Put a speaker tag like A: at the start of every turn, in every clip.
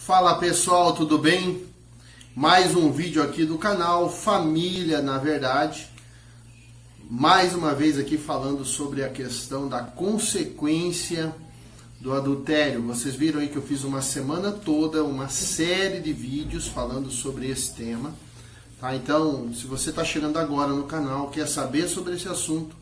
A: Fala pessoal, tudo bem? Mais um vídeo aqui do canal Família na Verdade. Mais uma vez aqui falando sobre a questão da consequência do adultério. Vocês viram aí que eu fiz uma semana toda, uma série de vídeos falando sobre esse tema. Tá? Então, se você está chegando agora no canal, quer saber sobre esse assunto,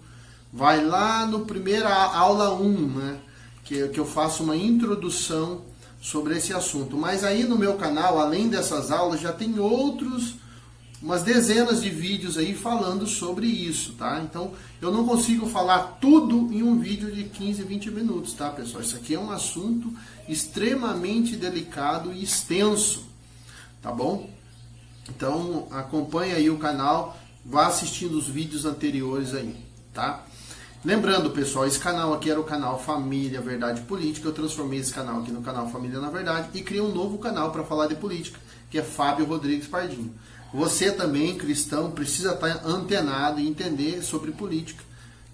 A: vai lá no primeira aula 1, né? Que eu faço uma introdução sobre esse assunto. Mas aí no meu canal, além dessas aulas, já tem umas dezenas de vídeos aí falando sobre isso, tá? Então, eu não consigo falar tudo em um vídeo de 15, 20 minutos, tá, pessoal? Isso aqui é um assunto extremamente delicado e extenso, tá bom? Então, acompanha aí o canal, vá assistindo os vídeos anteriores aí, tá? Lembrando, pessoal, esse canal aqui era o canal Família, Verdade e Política. Eu transformei esse canal aqui no canal Família na Verdade e criei um novo canal para falar de política, que é Fábio Rodrigues Pardinho. Você também, cristão, precisa estar antenado e entender sobre política.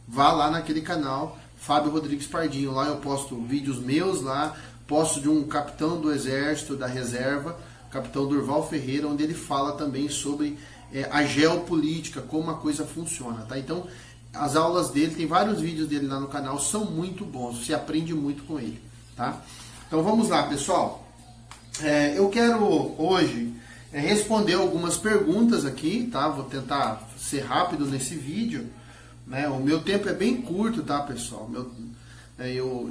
A: Vá lá naquele canal, Fábio Rodrigues Pardinho. Lá eu posto vídeos meus lá, posto de um capitão do exército, da reserva, capitão Durval Ferreira, onde ele fala também sobre a geopolítica, como a coisa funciona, tá? Então, as aulas dele, tem vários vídeos dele lá no canal, são muito bons, você aprende muito com ele, tá? Então vamos lá, pessoal. Eu quero hoje responder algumas perguntas aqui, tá? Vou tentar ser rápido nesse vídeo, né? O meu tempo é bem curto, tá, pessoal? Eu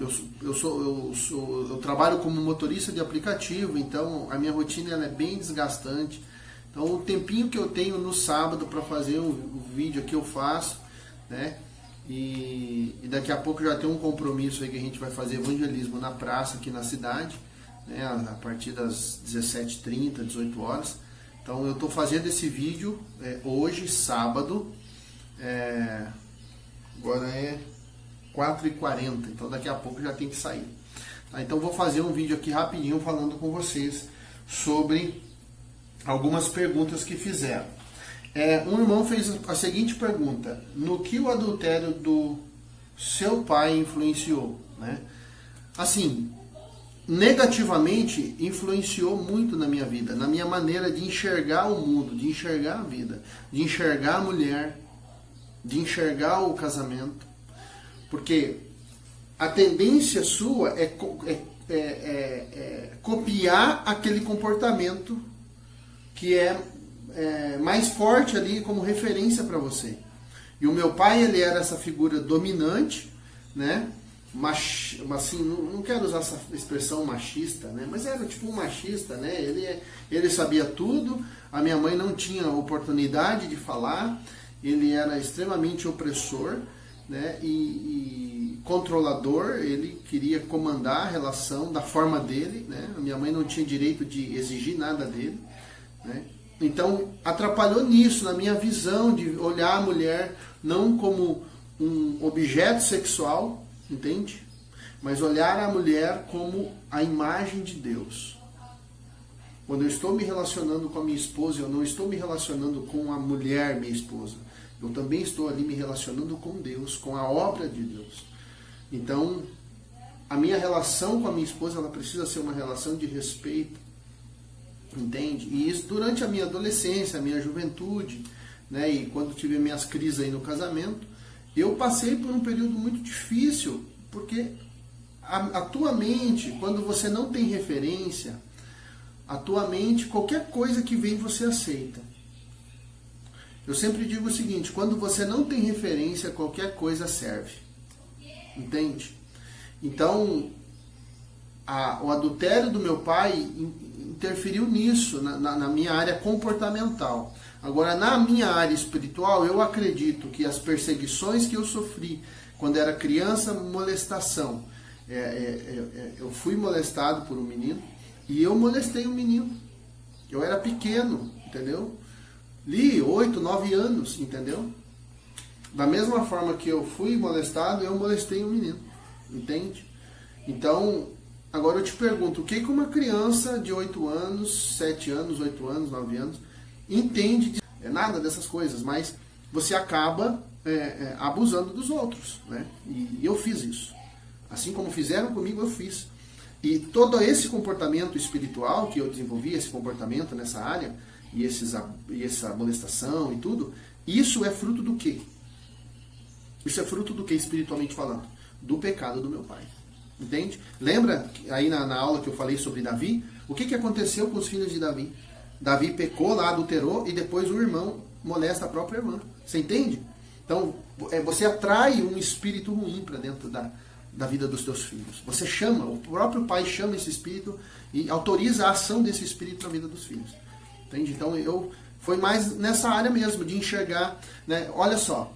A: trabalho como motorista de aplicativo, então a minha rotina ela é bem desgastante. Então o tempinho que eu tenho no sábado para fazer o vídeo que eu faço, né? E daqui a pouco já tem um compromisso aí que a gente vai fazer evangelismo na praça aqui na cidade, né? A partir das 17h30, 18 horas. Então eu estou fazendo esse vídeo hoje, sábado, agora é 4h40, então daqui a pouco já tem que sair. Tá? Então vou fazer um vídeo aqui rapidinho falando com vocês sobre algumas perguntas que fizeram. Um irmão fez a seguinte pergunta: no que o adultério do seu pai influenciou? Né? Assim, negativamente influenciou muito na minha vida, na minha maneira de enxergar o mundo, de enxergar a vida, de enxergar a mulher, de enxergar o casamento, porque a tendência sua é copiar aquele comportamento que é mais forte ali como referência para você. E o meu pai, ele era essa figura dominante, né? Assim, não quero usar essa expressão machista, né? Mas era tipo um machista, né? Ele sabia tudo, a minha mãe não tinha oportunidade de falar, ele era extremamente opressor, né? E controlador, ele queria comandar a relação da forma dele, né? A minha mãe não tinha direito de exigir nada dele, né? Então, atrapalhou nisso, na minha visão de olhar a mulher não como um objeto sexual, entende? Mas olhar a mulher como a imagem de Deus. Quando eu estou me relacionando com a minha esposa, eu não estou me relacionando com a mulher, minha esposa. Eu também estou ali me relacionando com Deus, com a obra de Deus. Então, a minha relação com a minha esposa, ela precisa ser uma relação de respeito. Entende? E isso durante a minha adolescência, a minha juventude, né? E quando tive minhas crises aí no casamento, eu passei por um período muito difícil, porque a tua mente, quando você não tem referência, a tua mente, qualquer coisa que vem você aceita. Eu sempre digo o seguinte: quando você não tem referência, qualquer coisa serve. Entende? Então, o adultério do meu pai interferiu nisso, na minha área comportamental. Agora, na minha área espiritual, eu acredito que as perseguições que eu sofri quando era criança, molestação. Eu fui molestado por um menino e eu molestei um menino. Eu era pequeno, entendeu? 8, 9 anos, entendeu? Da mesma forma que eu fui molestado, eu molestei um menino, entende? Então, agora eu te pergunto, o que uma criança de 8 anos, 7 anos, 8 anos, 9 anos, entende de nada dessas coisas, mas você acaba abusando dos outros, né? E eu fiz isso. Assim como fizeram comigo, eu fiz. E todo esse comportamento espiritual que eu desenvolvi, esse comportamento nessa área, e essa molestação e tudo, isso é fruto do quê? Isso é fruto do que espiritualmente falando? Do pecado do meu pai. Entende? Lembra aí na aula que eu falei sobre Davi? O que aconteceu com os filhos de Davi? Davi pecou lá, adulterou, e depois o irmão molesta a própria irmã. Você entende? Então, você atrai um espírito ruim para dentro da vida dos teus filhos. Você chama, o próprio pai chama esse espírito e autoriza a ação desse espírito na vida dos filhos. Entende? Então, foi mais nessa área mesmo, de enxergar, né? Olha só,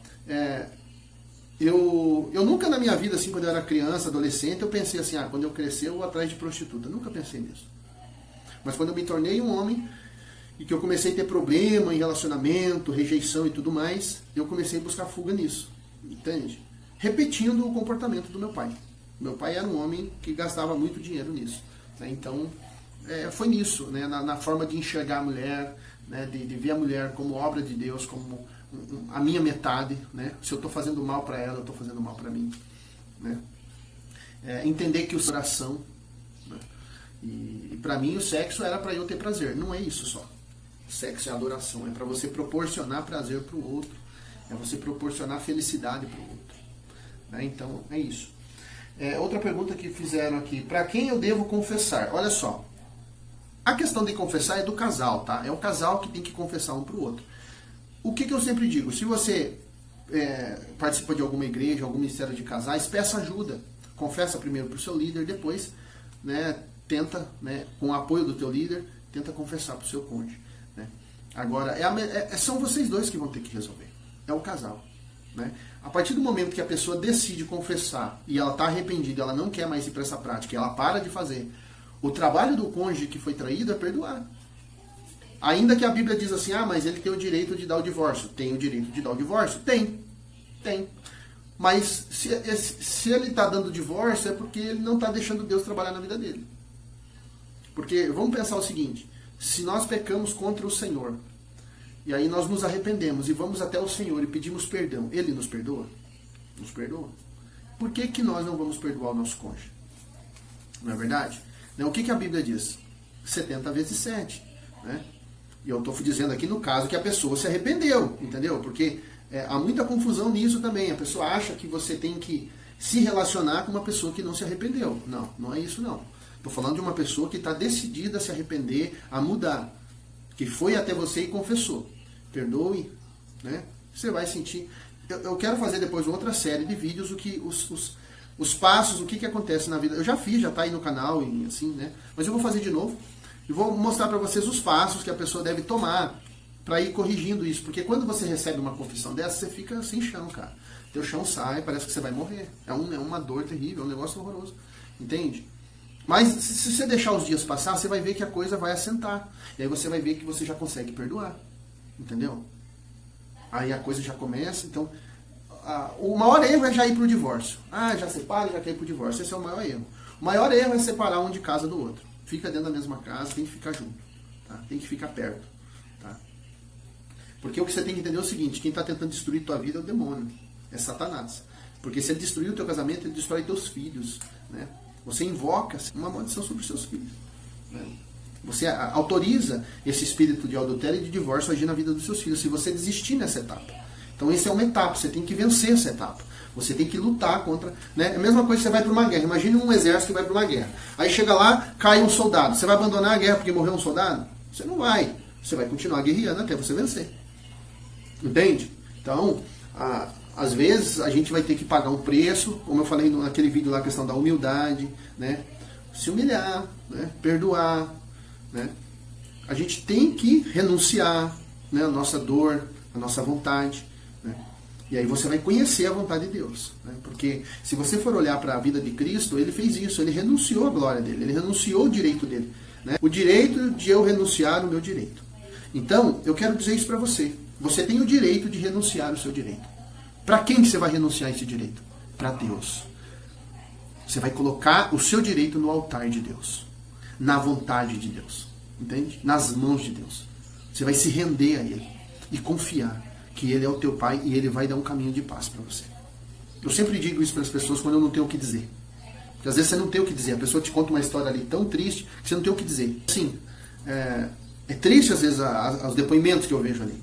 A: eu nunca na minha vida, assim, quando eu era criança, adolescente, eu pensei assim, quando eu crescer eu vou atrás de prostituta. Eu nunca pensei nisso. Mas quando eu me tornei um homem e que eu comecei a ter problema em relacionamento, rejeição e tudo mais, eu comecei a buscar fuga nisso. Entende? Repetindo o comportamento do meu pai. Meu pai era um homem que gastava muito dinheiro nisso. Né? Então, foi nisso, né? Na forma de enxergar a mulher, né? de ver a mulher como obra de Deus, como a minha metade, né? Se eu estou fazendo mal para ela, eu estou fazendo mal para mim, né? Entender que o coração, né? E para mim o sexo era para eu ter prazer. Não é isso só. Sexo é adoração, é para você proporcionar prazer para o outro, é você proporcionar felicidade para o outro, né? Então é isso. Outra pergunta que fizeram aqui: para quem eu devo confessar? Olha só, a questão de confessar é do casal, tá? É o casal que tem que confessar um para o outro. O que eu sempre digo? Se você participa de alguma igreja, algum ministério de casais, peça ajuda. Confessa primeiro para o seu líder, depois, né, tenta, né, com o apoio do teu líder, tenta confessar para o seu cônjuge. Né? Agora, são vocês dois que vão ter que resolver. É o casal. Né? A partir do momento que a pessoa decide confessar e ela está arrependida, ela não quer mais ir para essa prática, ela para de fazer, o trabalho do cônjuge que foi traído é perdoar. Ainda que a Bíblia diz assim, mas ele tem o direito de dar o divórcio. Tem o direito de dar o divórcio? Tem. Mas se ele está dando divórcio, é porque ele não está deixando Deus trabalhar na vida dele. Porque, vamos pensar o seguinte, se nós pecamos contra o Senhor, e aí nós nos arrependemos e vamos até o Senhor e pedimos perdão, Ele nos perdoa? Nos perdoa. Por que nós não vamos perdoar o nosso cônjuge? Não é verdade? O que a Bíblia diz? 70 vezes 7. Né? E eu estou dizendo aqui no caso que a pessoa se arrependeu, entendeu? Porque há muita confusão nisso também. A pessoa acha que você tem que se relacionar com uma pessoa que não se arrependeu. Não, não é isso não. Estou falando de uma pessoa que está decidida a se arrepender, a mudar. Que foi até você e confessou. Perdoe, né? Você vai sentir... Eu quero fazer depois outra série de vídeos, os passos, o que acontece na vida. Eu já fiz, já está aí no canal, e assim, né? Mas eu vou fazer de novo. E vou mostrar para vocês os passos que a pessoa deve tomar para ir corrigindo isso. Porque quando você recebe uma confissão dessa, você fica sem chão, cara. Teu chão sai, parece que você vai morrer. É uma dor terrível, é um negócio horroroso. Entende? Mas se você deixar os dias passar, você vai ver que a coisa vai assentar. E aí você vai ver que você já consegue perdoar. Entendeu? Aí a coisa já começa. Então, o maior erro é já ir para o divórcio. Já separa, já quer ir para o divórcio. Esse é o maior erro. O maior erro é separar um de casa do outro. Fica dentro da mesma casa, tem que ficar junto. Tá? Tem que ficar perto. Tá? Porque o que você tem que entender é o seguinte, quem está tentando destruir tua vida é o demônio. É Satanás. Porque se ele destruir o teu casamento, ele destrói teus filhos. Né? Você invoca uma maldição sobre os seus filhos. Né? Você autoriza esse espírito de adultério e de divórcio a agir na vida dos seus filhos, se você desistir nessa etapa. Então essa é uma etapa, você tem que vencer essa etapa. Você tem que lutar contra... Né? É a mesma coisa que você vai para uma guerra. Imagine um exército que vai para uma guerra. Aí chega lá, cai um soldado. Você vai abandonar a guerra porque morreu um soldado? Você não vai. Você vai continuar guerreando até você vencer. Entende? Então, às vezes a gente vai ter que pagar um preço, como eu falei naquele vídeo lá, a questão da humildade, né? Se humilhar, né? Perdoar, né? A gente tem que renunciar, né? A nossa dor, a nossa vontade, né? E aí você vai conhecer a vontade de Deus, né? Porque se você for olhar para a vida de Cristo, ele fez isso, ele renunciou à glória dele, ele renunciou ao direito dele, né? O direito de eu renunciar o meu direito. Então, eu quero dizer isso para você. Você tem o direito de renunciar o seu direito. Para quem que você vai renunciar esse direito? Para Deus. Você vai colocar o seu direito no altar de Deus, na vontade de Deus, entende? Nas mãos de Deus. Você vai se render a Ele e confiar que Ele é o teu Pai e Ele vai dar um caminho de paz para você. Eu sempre digo isso para as pessoas quando eu não tenho o que dizer. Porque às vezes você não tem o que dizer. A pessoa te conta uma história ali tão triste que você não tem o que dizer. Sim, é triste às vezes os depoimentos que eu vejo ali.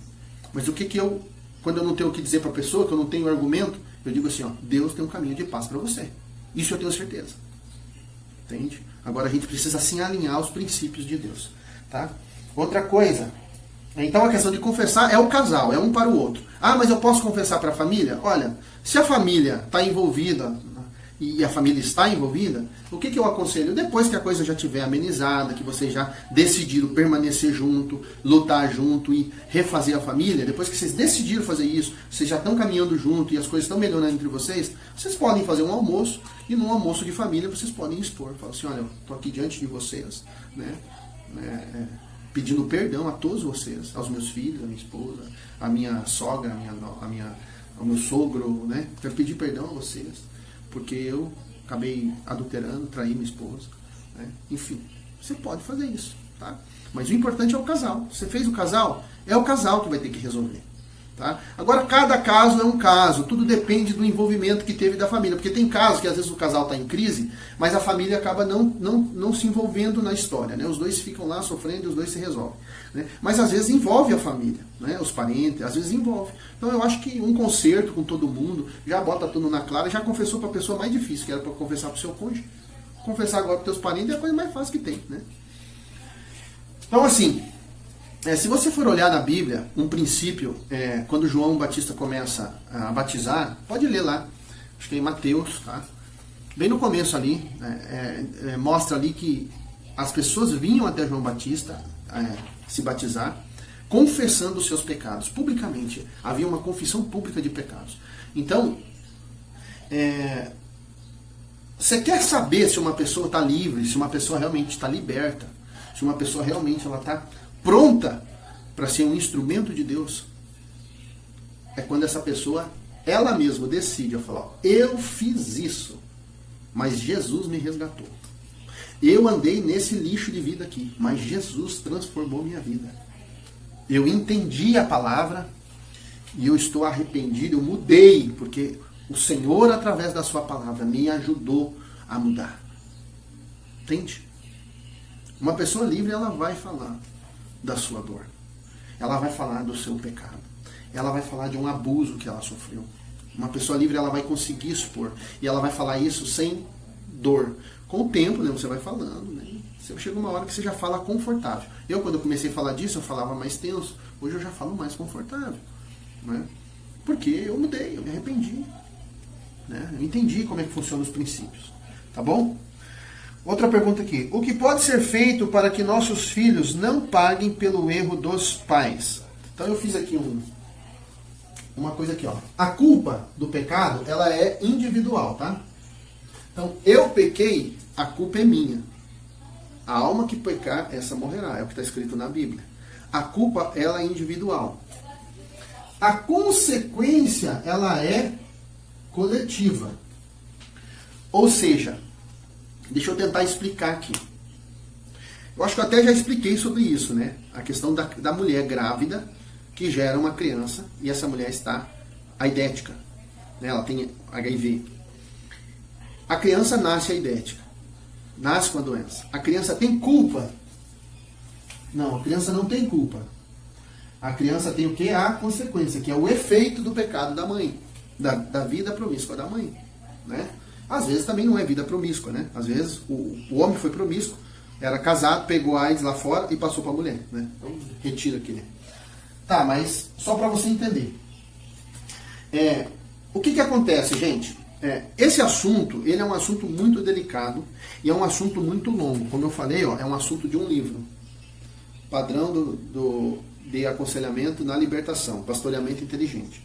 A: Mas o que eu, quando eu não tenho o que dizer para a pessoa, que eu não tenho argumento, eu digo assim, ó, Deus tem um caminho de paz para você. Isso eu tenho certeza. Entende? Agora a gente precisa assim alinhar os princípios de Deus. Tá? Outra coisa. Então a questão de confessar é o casal, é um para o outro. Ah, mas eu posso confessar para a família? Olha, se a família está envolvida e a família está envolvida, o que eu aconselho? Depois que a coisa já estiver amenizada, que vocês já decidiram permanecer junto, lutar junto e refazer a família, depois que vocês decidiram fazer isso, vocês já estão caminhando junto e as coisas estão melhorando entre vocês, vocês podem fazer um almoço e num almoço de família vocês podem expor. Falar assim, olha, eu estou aqui diante de vocês, né? Pedindo perdão a todos vocês, aos meus filhos, a minha esposa, a minha sogra, ao meu sogro, né? Quero pedir perdão a vocês, porque eu acabei adulterando, traí minha esposa, né? Enfim, você pode fazer isso, tá? Mas o importante é o casal. Você fez o casal, é o casal que vai ter que resolver. Tá? Agora, cada caso é um caso, tudo depende do envolvimento que teve da família, porque tem casos que às vezes o casal está em crise, mas a família acaba não se envolvendo na história, né? Os dois ficam lá sofrendo e os dois se resolvem, né? Mas às vezes envolve a família, né? Os parentes, às vezes envolve. Então eu acho que um concerto com todo mundo, já bota tudo na clara, já confessou para a pessoa mais difícil, que era para confessar para o seu cônjuge. Confessar agora para os teus parentes é a coisa mais fácil que tem, né? Então assim, se você for olhar na Bíblia, um princípio, quando João Batista começa a batizar, pode ler lá, acho que é em Mateus, tá? Bem no começo ali, mostra ali que as pessoas vinham até João Batista se batizar, confessando os seus pecados, publicamente. Havia uma confissão pública de pecados. Então, você quer saber se uma pessoa está livre, se uma pessoa realmente está liberta, se uma pessoa realmente está pronta para ser um instrumento de Deus? É quando essa pessoa, ela mesma decide, falar, eu fiz isso, mas Jesus me resgatou. Eu andei nesse lixo de vida aqui, mas Jesus transformou minha vida. Eu entendi a palavra e eu estou arrependido, eu mudei, porque o Senhor, através da sua palavra, me ajudou a mudar. Entende? Uma pessoa livre, ela vai falar da sua dor. Ela vai falar do seu pecado. Ela vai falar de um abuso que ela sofreu. Uma pessoa livre, ela vai conseguir expor. E ela vai falar isso sem dor. Com o tempo, né, você vai falando, né? Chega uma hora que você já fala confortável. Eu, quando eu comecei a falar disso, eu falava mais tenso. Hoje eu já falo mais confortável, né? Porque eu mudei, eu me arrependi, né? Eu entendi como é que funcionam os princípios. Tá bom? Outra pergunta aqui. O que pode ser feito para que nossos filhos não paguem pelo erro dos pais? Então eu fiz aqui uma coisa aqui, ó. A culpa do pecado, ela é individual, tá? Então, eu pequei, a culpa é minha. A alma que pecar, essa morrerá. É o que está escrito na Bíblia. A culpa, ela é individual. A consequência, ela é coletiva. Ou seja, deixa eu tentar explicar aqui. Eu acho que eu até já expliquei sobre isso, né? A questão da mulher grávida que gera uma criança e essa mulher está aidética, né? Ela tem HIV. A criança nasce aidética. Nasce com a doença. A criança tem culpa? Não, a criança não tem culpa. A criança tem o quê? A consequência, que é o efeito do pecado da mãe, da vida promíscua da mãe, né? Às vezes também não é vida promíscua, né? Às vezes o homem foi promíscuo, era casado, pegou a AIDS lá fora e passou para a mulher, né? Então retira aquele. Tá, mas só para você entender. O que acontece, gente? Esse assunto, ele é um assunto muito delicado e é um assunto muito longo. Como eu falei, ó, é um assunto de um livro. Padrão de aconselhamento na libertação, pastoreamento inteligente.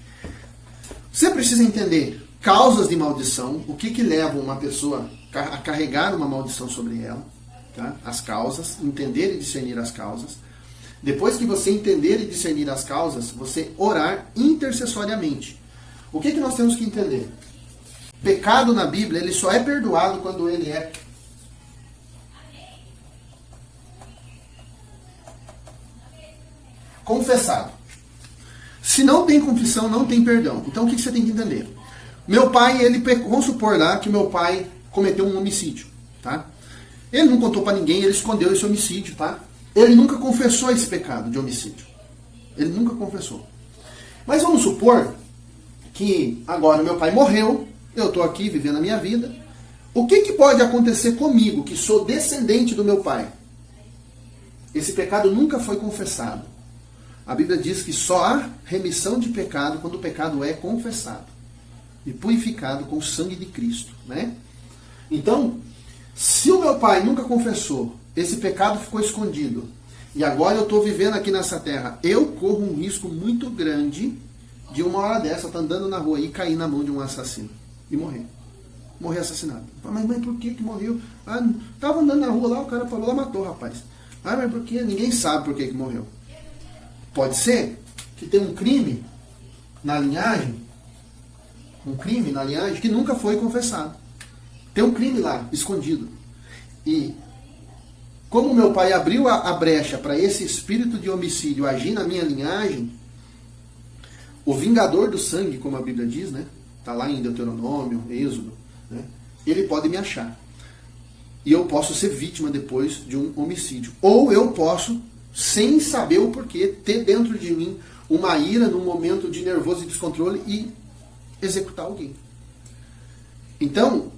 A: Você precisa entender causas de maldição, o que leva uma pessoa a carregar uma maldição sobre ela, tá? As causas, entender e discernir as causas. Depois que você entender e discernir as causas, você orar intercessoriamente. O que nós temos que entender? Pecado na Bíblia, ele só é perdoado quando ele é confessado. Se não tem confissão, não tem perdão. Então o que você tem que entender? Meu pai, vamos supor lá que meu pai cometeu um homicídio, tá? Ele não contou para ninguém, ele escondeu esse homicídio, tá? Ele nunca confessou esse pecado de homicídio. Ele nunca confessou. Mas vamos supor que agora meu pai morreu, eu estou aqui vivendo a minha vida. O que pode acontecer comigo, que sou descendente do meu pai? Esse pecado nunca foi confessado. A Bíblia diz que só há remissão de pecado quando o pecado é confessado e purificado com o sangue de Cristo, né? Então, se o meu pai nunca confessou, esse pecado ficou escondido, e agora eu estou vivendo aqui nessa terra, eu corro um risco muito grande de uma hora dessa, estar andando na rua e cair na mão de um assassino e morrer. Morrer assassinado. Mas por que morreu? Ah, estava andando na rua lá, o cara falou lá, matou o rapaz. Ah, mas por que? Ninguém sabe por que morreu. Pode ser que tem um crime na linhagem, que nunca foi confessado. Tem um crime lá, escondido. E como meu pai abriu a brecha para esse espírito de homicídio agir na minha linhagem, o vingador do sangue, como a Bíblia diz, né? Está lá em Deuteronômio, Êxodo, né? Ele pode me achar. E eu posso ser vítima depois de um homicídio. Ou eu posso, sem saber o porquê, ter dentro de mim uma ira num momento de nervoso e descontrole e executar alguém. Então,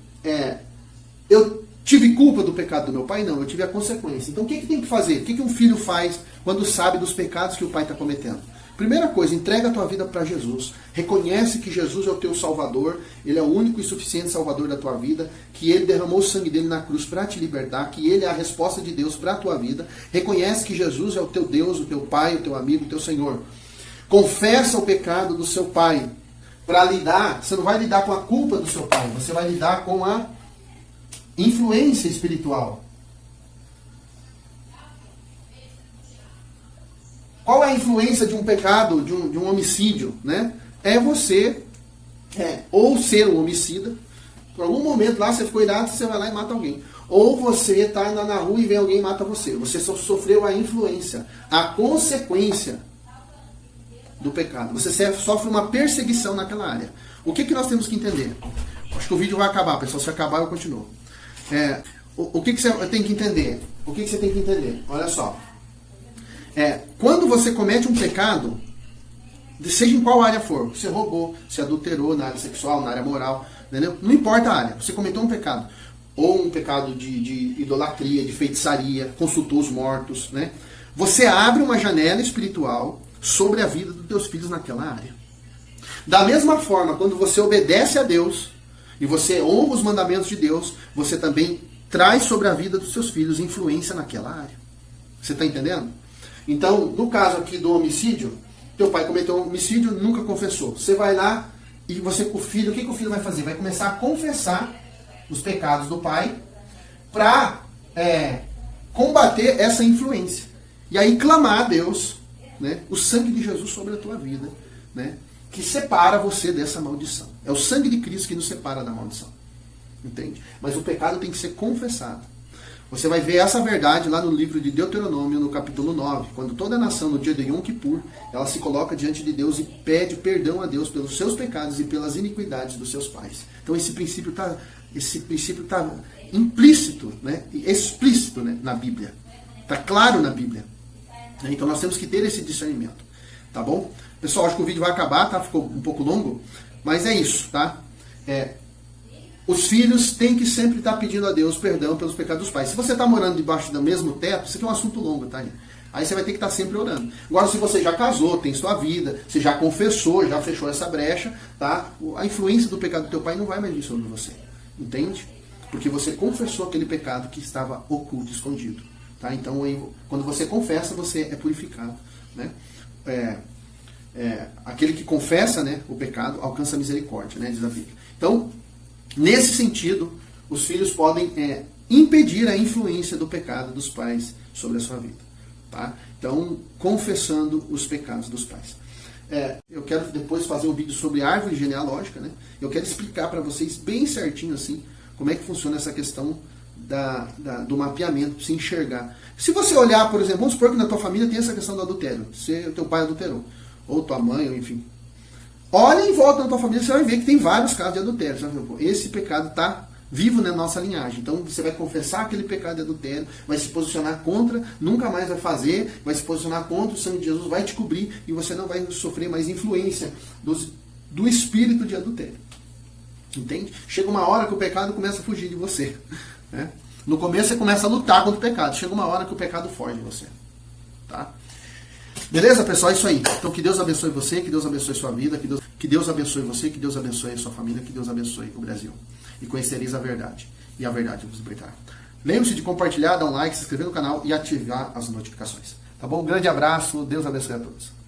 A: eu tive culpa do pecado do meu pai? Não, eu tive a consequência. Então o que tem que fazer? O que um filho faz quando sabe dos pecados que o pai está cometendo? Primeira coisa, entrega a tua vida para Jesus. Reconhece que Jesus é o teu Salvador, Ele é o único e suficiente Salvador da tua vida, que Ele derramou o sangue dele na cruz para te libertar, que Ele é a resposta de Deus para a tua vida. Reconhece que Jesus é o teu Deus, o teu Pai, o teu amigo, o teu Senhor. Confessa o pecado do seu pai. Para lidar, você não vai lidar com a culpa do seu pai, você vai lidar com a influência espiritual. Qual é a influência de um pecado, de um homicídio, né? É você, ou ser um homicida, por algum momento lá você ficou irado, você vai lá e mata alguém. Ou você está na rua e vem alguém e mata você. Você sofreu a influência, a consequência do pecado. Você sofre uma perseguição naquela área. O que nós temos que entender? Acho que o vídeo vai acabar, pessoal. Se acabar, eu continuo. O que você tem que entender? O que você tem que entender? Olha só. Quando você comete um pecado, seja em qual área for, você roubou, você adulterou na área sexual, na área moral, entendeu? Não importa a área, você cometeu um pecado. Ou um pecado de idolatria, de feitiçaria, consultou os mortos, né? Você abre uma janela espiritual sobre a vida dos teus filhos naquela área. Da mesma forma, quando você obedece a Deus e você honra os mandamentos de Deus, você também traz sobre a vida dos seus filhos influência naquela área. Você está entendendo? Então, no caso aqui do homicídio, teu pai cometeu um homicídio, nunca confessou. Você vai lá e você com o filho, o que o filho vai fazer? Vai começar a confessar os pecados do pai para combater essa influência. E aí clamar a Deus, né, o sangue de Jesus sobre a tua vida, né, que separa você dessa maldição. É o sangue de Cristo que nos separa da maldição. Entende? Mas o pecado tem que ser confessado. Você vai ver essa verdade lá no livro de Deuteronômio, no capítulo 9, quando toda a nação, no dia de Yom Kippur, ela se coloca diante de Deus e pede perdão a Deus pelos seus pecados e pelas iniquidades dos seus pais. Então esse princípio está implícito, né, explícito, né, na Bíblia. Está claro na Bíblia. Então nós temos que ter esse discernimento. Tá bom? Pessoal, acho que o vídeo vai acabar, tá? Ficou um pouco longo, mas é isso, tá? Os filhos têm que sempre estar pedindo a Deus perdão pelos pecados dos pais. Se você está morando debaixo do mesmo teto, isso aqui é um assunto longo, tá? Aí você vai ter que estar sempre orando. Agora, se você já casou, tem sua vida, você já confessou, já fechou essa brecha, tá? A influência do pecado do teu pai não vai mais vir sobre você. Entende? Porque você confessou aquele pecado que estava oculto, escondido. Tá? Então, quando você confessa, você é purificado. Né? Aquele que confessa, né, o pecado alcança a misericórdia, né, diz a Bíblia. Então, nesse sentido, os filhos podem impedir a influência do pecado dos pais sobre a sua vida. Tá? Então, confessando os pecados dos pais. Eu quero depois fazer um vídeo sobre árvore genealógica. Né? Eu quero explicar para vocês bem certinho assim como é que funciona essa questão do mapeamento, para se enxergar. Se você olhar, por exemplo, vamos supor que na tua família tem essa questão do adultério. O teu pai adulterou, ou tua mãe, ou enfim. Olha em volta da tua família, você vai ver que tem vários casos de adultério. Esse pecado está vivo na nossa linhagem. Então você vai confessar aquele pecado de adultério, vai se posicionar contra, nunca mais vai fazer, vai se posicionar contra, o sangue de Jesus vai te cobrir e você não vai sofrer mais influência do espírito de adultério. Entende? Chega uma hora que o pecado começa a fugir de você. Né? No começo você começa a lutar contra o pecado. Chega uma hora que o pecado foge de você. Tá? Beleza, pessoal? É isso aí. Então que Deus abençoe você, que Deus abençoe sua vida, que Deus abençoe você, que Deus abençoe a sua família, que Deus abençoe o Brasil. E conhecereis a verdade. E a verdade vos libertará. Lembre-se de compartilhar, dar um like, se inscrever no canal e ativar as notificações. Tá bom? Um grande abraço. Deus abençoe a todos.